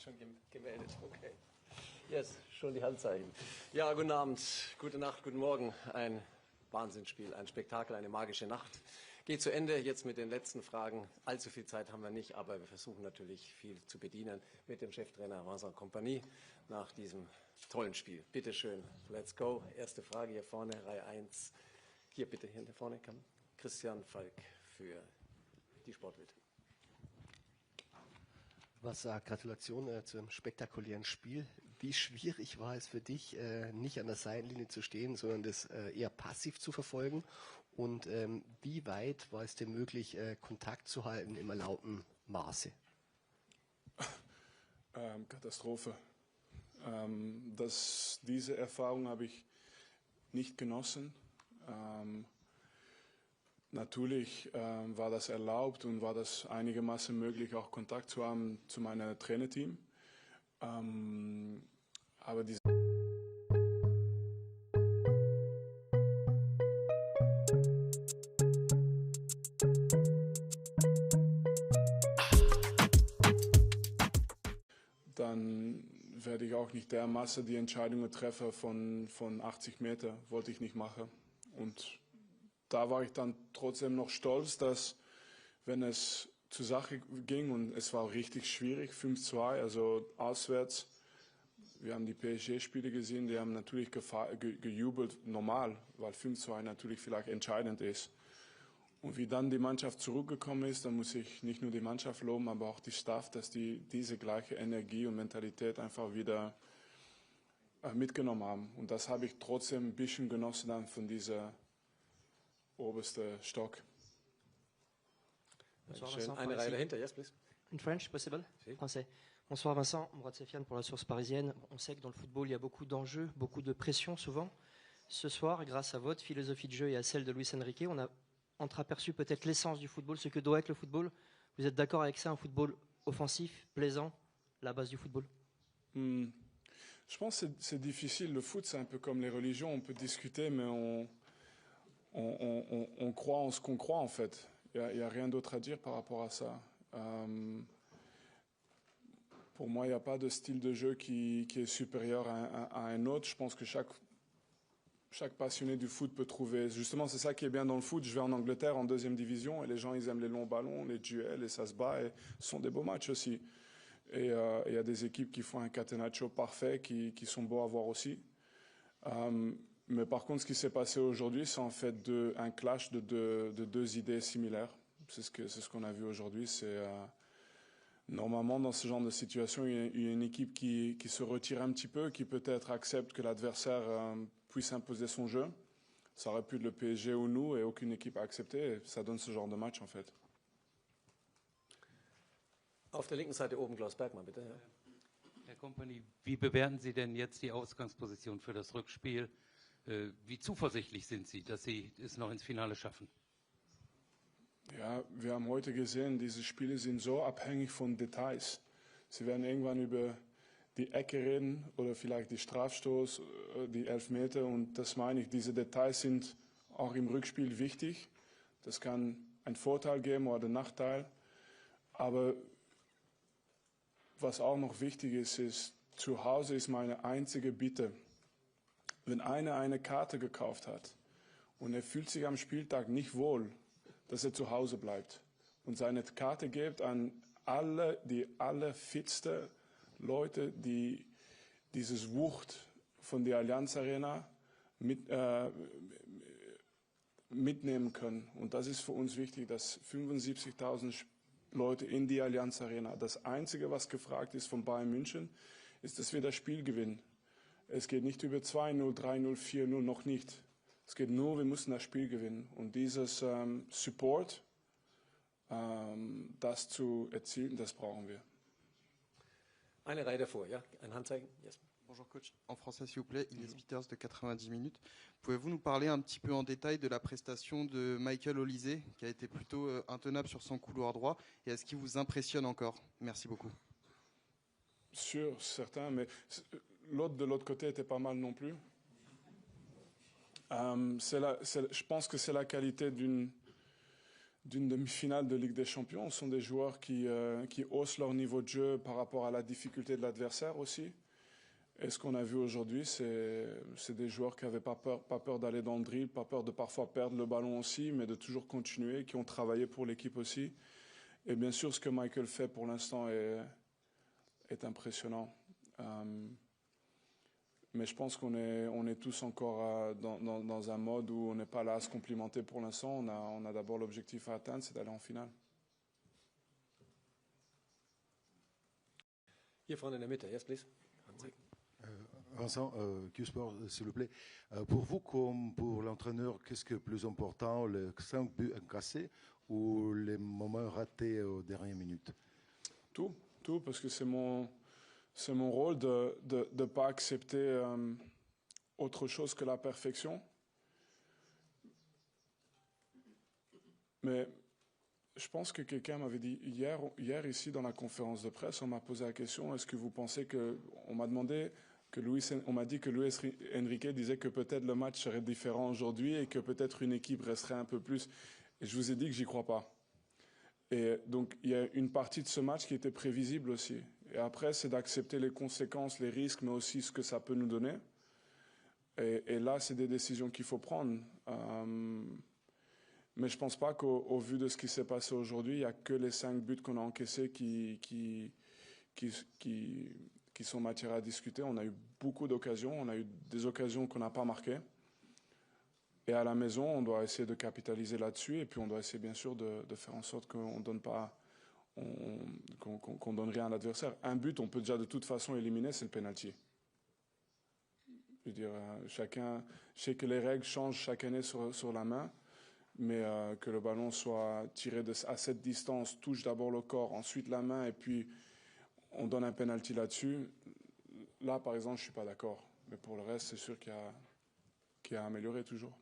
Schon gemeldet, okay. Yes, schon die Handzeichen. Ja, guten Abend, gute Nacht, guten Morgen. Ein Wahnsinnsspiel, ein Spektakel, eine magische Nacht. Geht zu Ende jetzt mit den letzten Fragen. Allzu viel Zeit haben wir nicht, aber wir versuchen natürlich viel zu bedienen mit dem Cheftrainer Vincent Kompany nach diesem tollen Spiel. Bitte schön, let's go. Erste Frage hier vorne, Reihe 1. Hier bitte, hier vorne kann Christian Falk für die Sportwelt. Was sagt, Gratulation zu einem spektakulären Spiel. Wie schwierig war es für dich, nicht an der Seitenlinie zu stehen, sondern das eher passiv zu verfolgen? Und wie weit war es dir möglich, Kontakt zu halten im erlaubten Maße? Katastrophe. Diese Erfahrung habe ich nicht genossen. Natürlich war das erlaubt und war das einigermaßen möglich, auch Kontakt zu haben zu meinem Trainerteam. Aber diese dann werde ich auch nicht dermaßen die Entscheidungen treffen von 80 Meter, wollte ich nicht machen. Und da war ich dann trotzdem noch stolz, dass, wenn es zur Sache ging, und es war richtig schwierig, 5-2, also auswärts, wir haben die PSG-Spiele gesehen, die haben natürlich gejubelt, normal, weil 5-2 natürlich vielleicht entscheidend ist. Und wie dann die Mannschaft zurückgekommen ist, dann muss ich nicht nur die Mannschaft loben, aber auch die Staff, dass die diese gleiche Energie und Mentalität einfach wieder mitgenommen haben. Und das habe ich trotzdem ein bisschen genossen dann von dieser oberste Stock. Eine Reihe dahinter, yes, please. In French, possible? Si. Français. Bonsoir Vincent, Mourad Sefiane pour la source parisienne. On sait que dans le football, il y a beaucoup d'enjeux, beaucoup de pression souvent. Ce soir, grâce à votre philosophie de jeu et à celle de Luis Enrique, on a entreaperçu peut-être l'essence du football, ce que doit être le football. Vous êtes d'accord avec ça, un football offensif, plaisant, la base du football? Je pense que c'est difficile. Le foot, c'est un peu comme les religions. On peut discuter, mais on croit en ce qu'on croit, en fait. Il n'y a rien d'autre à dire par rapport à ça. Pour moi, il n'y a pas de style de jeu qui est supérieur à un autre. Je pense que chaque passionné du foot peut trouver... Justement, c'est ça qui est bien dans le foot. Je vais en Angleterre, en deuxième division, et les gens, ils aiment les longs ballons, les duels, et ça se bat, et ce sont des beaux matchs aussi. Et il y a des équipes qui font un catenaccio parfait, qui sont beaux à voir aussi. Mais par contre, ce qui s'est passé aujourd'hui, c'est en fait un clash de deux idées similaires. C'est ce qu'on a vu aujourd'hui. Normalement, dans ce genre de situation, il y a une équipe qui se retire un petit peu, qui peut-être accepte que l'adversaire puisse imposer son jeu. Ça aurait pu être le PSG ou nous, et aucune équipe a accepté. Et ça donne ce genre de match, en fait. Auf der linken Seite oben Klaus Bergmann, bitte. Ja. Herr Kompany, wie bewerten Sie denn jetzt die Ausgangsposition für das Rückspiel? Wie zuversichtlich sind Sie, dass Sie es noch ins Finale schaffen? Ja, wir haben heute gesehen, diese Spiele sind so abhängig von Details. Sie werden irgendwann über die Ecke reden oder vielleicht die Strafstoß, die Elfmeter. Und das meine ich, diese Details sind auch im Rückspiel wichtig. Das kann einen Vorteil geben oder einen Nachteil. Aber was auch noch wichtig ist, zu Hause ist meine einzige Bitte. Wenn einer eine Karte gekauft hat und er fühlt sich am Spieltag nicht wohl, dass er zu Hause bleibt und seine Karte gibt an die allerfitsten Leute, die dieses Wucht von der Allianz Arena mitnehmen können. Und das ist für uns wichtig, dass 75.000 Leute in die Allianz Arena. Das Einzige, was gefragt ist von Bayern München, ist, dass wir das Spiel gewinnen. Es geht nicht über 2-0, 3-0, 4-0, noch nicht. Es geht nur, wir müssen das Spiel gewinnen. Und dieses Support, das zu erzielen, das brauchen wir. Eine Reihe davor, ja, ein Handzeichen. Yes. Bonjour coach, en français s'il vous plaît, il est 8h de 90 minutes. Pouvez-vous nous parler un petit peu en détail de la prestation de Michael Olise, qui a été plutôt intenable sur son couloir droit, et est-ce qu'il vous impressionne encore? Merci beaucoup. Sûr, certain, mais l'autre de l'autre côté était pas mal non plus. Je pense que c'est la qualité d'une demi-finale de Ligue des Champions. Ce sont des joueurs qui haussent leur niveau de jeu par rapport à la difficulté de l'adversaire aussi. Et ce qu'on a vu aujourd'hui, c'est des joueurs qui n'avaient pas peur d'aller dans le dribble, pas peur de parfois perdre le ballon aussi, mais de toujours continuer, qui ont travaillé pour l'équipe aussi. Et bien sûr, ce que Michael fait pour l'instant est impressionnant. Mais je pense qu'on est tous encore dans un mode où on n'est pas là à se complimenter pour l'instant. On a d'abord l'objectif à atteindre, c'est d'aller en finale. Hier vorne in der Mitte, yes please. Vincent, Q-Sport, s'il vous plaît. Pour vous, comme pour l'entraîneur, qu'est-ce qui est plus important, les 5 buts encaissés ou les moments ratés aux dernières minutes? Tout, parce que c'est mon rôle de ne pas accepter autre chose que la perfection. Mais je pense que quelqu'un m'avait dit hier ici dans la conférence de presse, on m'a posé la question, est-ce que vous pensez que... On m'a demandé... on m'a dit que Luis Enrique disait que peut-être le match serait différent aujourd'hui et que peut-être une équipe resterait un peu plus. Et je vous ai dit que j'y crois pas. Et donc, il y a une partie de ce match qui était prévisible aussi. Et après, c'est d'accepter les conséquences, les risques, mais aussi ce que ça peut nous donner. Et là, c'est des décisions qu'il faut prendre. Mais je pense pas qu'au vu de ce qui s'est passé aujourd'hui, il n'y a que les 5 buts qu'on a encaissés qui sont matière à discuter. On a eu beaucoup d'occasions. On a eu des occasions qu'on n'a pas marquées. Et à la maison, on doit essayer de capitaliser là-dessus. Et puis, on doit essayer, bien sûr, de faire en sorte qu'on donne pas, qu'on donne rien à l'adversaire. Un but, on peut déjà de toute façon éliminer, c'est le penalty. Je veux dire, je sais que les règles changent chaque année sur la main, mais que le ballon soit tiré à cette distance, touche d'abord le corps, ensuite la main, et puis on donne un penalty là-dessus. Là, par exemple, je ne suis pas d'accord. Mais pour le reste, c'est sûr qu'il y a à améliorer toujours.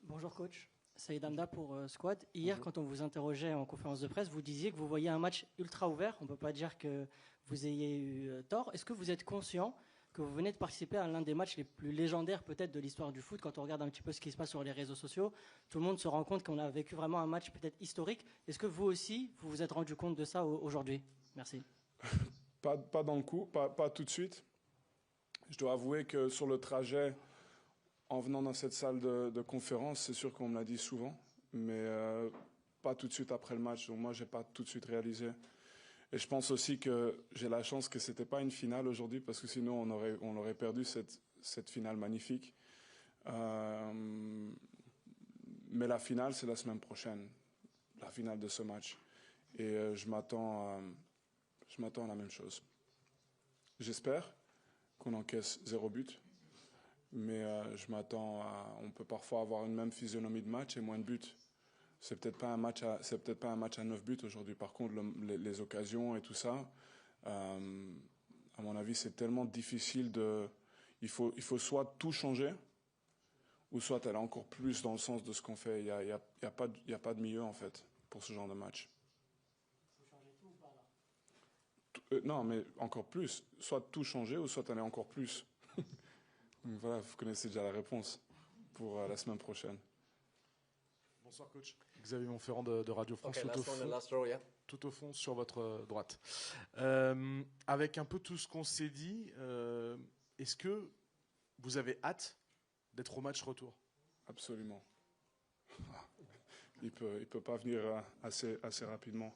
Bonjour coach, Saïd Hamda pour Squad. Hier, quand on vous interrogeait en conférence de presse, vous disiez que vous voyiez un match ultra ouvert. On ne peut pas dire que vous ayez eu tort. Est-ce que vous êtes conscient que vous venez de participer à l'un des matchs les plus légendaires peut-être de l'histoire du foot? Quand on regarde un petit peu ce qui se passe sur les réseaux sociaux, tout le monde se rend compte qu'on a vécu vraiment un match peut-être historique. Est-ce que vous aussi, vous vous êtes rendu compte de ça aujourd'hui? Merci. Pas dans le coup, pas tout de suite. Je dois avouer que sur le trajet, en venant dans cette salle de conférence, c'est sûr qu'on me l'a dit souvent, mais pas tout de suite après le match. Donc moi, je n'ai pas tout de suite réalisé. Et je pense aussi que j'ai la chance que ce n'était pas une finale aujourd'hui, parce que sinon on aurait perdu cette finale magnifique. Mais la finale, c'est la semaine prochaine, la finale de ce match. Et je m'attends à la même chose. J'espère qu'on encaisse 0 but. Mais je m'attends à... On peut parfois avoir une même physionomie de match et moins de buts. C'est peut-être pas un match à 9 buts aujourd'hui. Par contre, les occasions et tout ça, à mon avis, c'est tellement difficile de... Il faut soit tout changer, ou soit aller encore plus dans le sens de ce qu'on fait. Il y a pas de milieu, en fait, pour ce genre de match. Il faut changer tout ou pas là? Non, mais encore plus. Soit tout changer, ou soit aller encore plus. Donc voilà, vous connaissez déjà la réponse pour la semaine prochaine. Bonsoir coach. Xavier Montferrand de Radio France. Okay, tout au fond sur votre droite. Avec un peu tout ce qu'on s'est dit, est-ce que vous avez hâte d'être au match retour? Absolument. Il peut pas venir assez rapidement.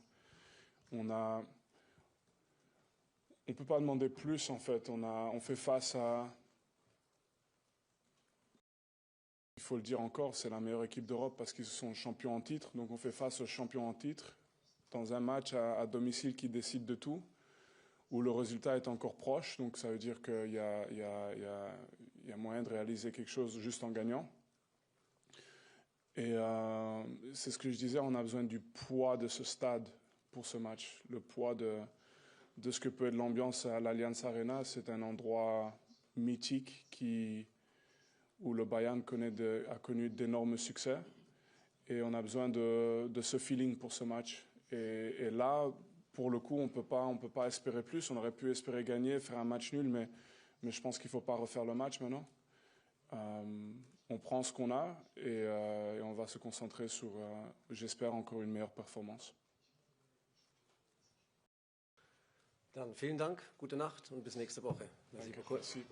On peut pas demander plus en fait. On fait face à... Il faut le dire encore, c'est la meilleure équipe d'Europe parce qu'ils sont champions en titre. Donc on fait face aux champions en titre dans un match à domicile qui décide de tout, où le résultat est encore proche. Donc ça veut dire qu'il y a moyen de réaliser quelque chose juste en gagnant. Et c'est ce que je disais, on a besoin du poids de ce stade pour ce match. Le poids de ce que peut être l'ambiance à l'Allianz Arena. C'est un endroit mythique où le Bayern a connu d'énormes succès. Et on a besoin de ce feeling pour ce match. Et là, pour le coup, on peut pas espérer plus. On aurait pu espérer gagner, faire un match nul, mais je pense qu'il ne faut pas refaire le match maintenant. on prend ce qu'on a et on va se concentrer sur, j'espère, encore une meilleure performance. Dann vielen Dank, gute Nacht und bis nächste Woche. Merci beaucoup. Merci.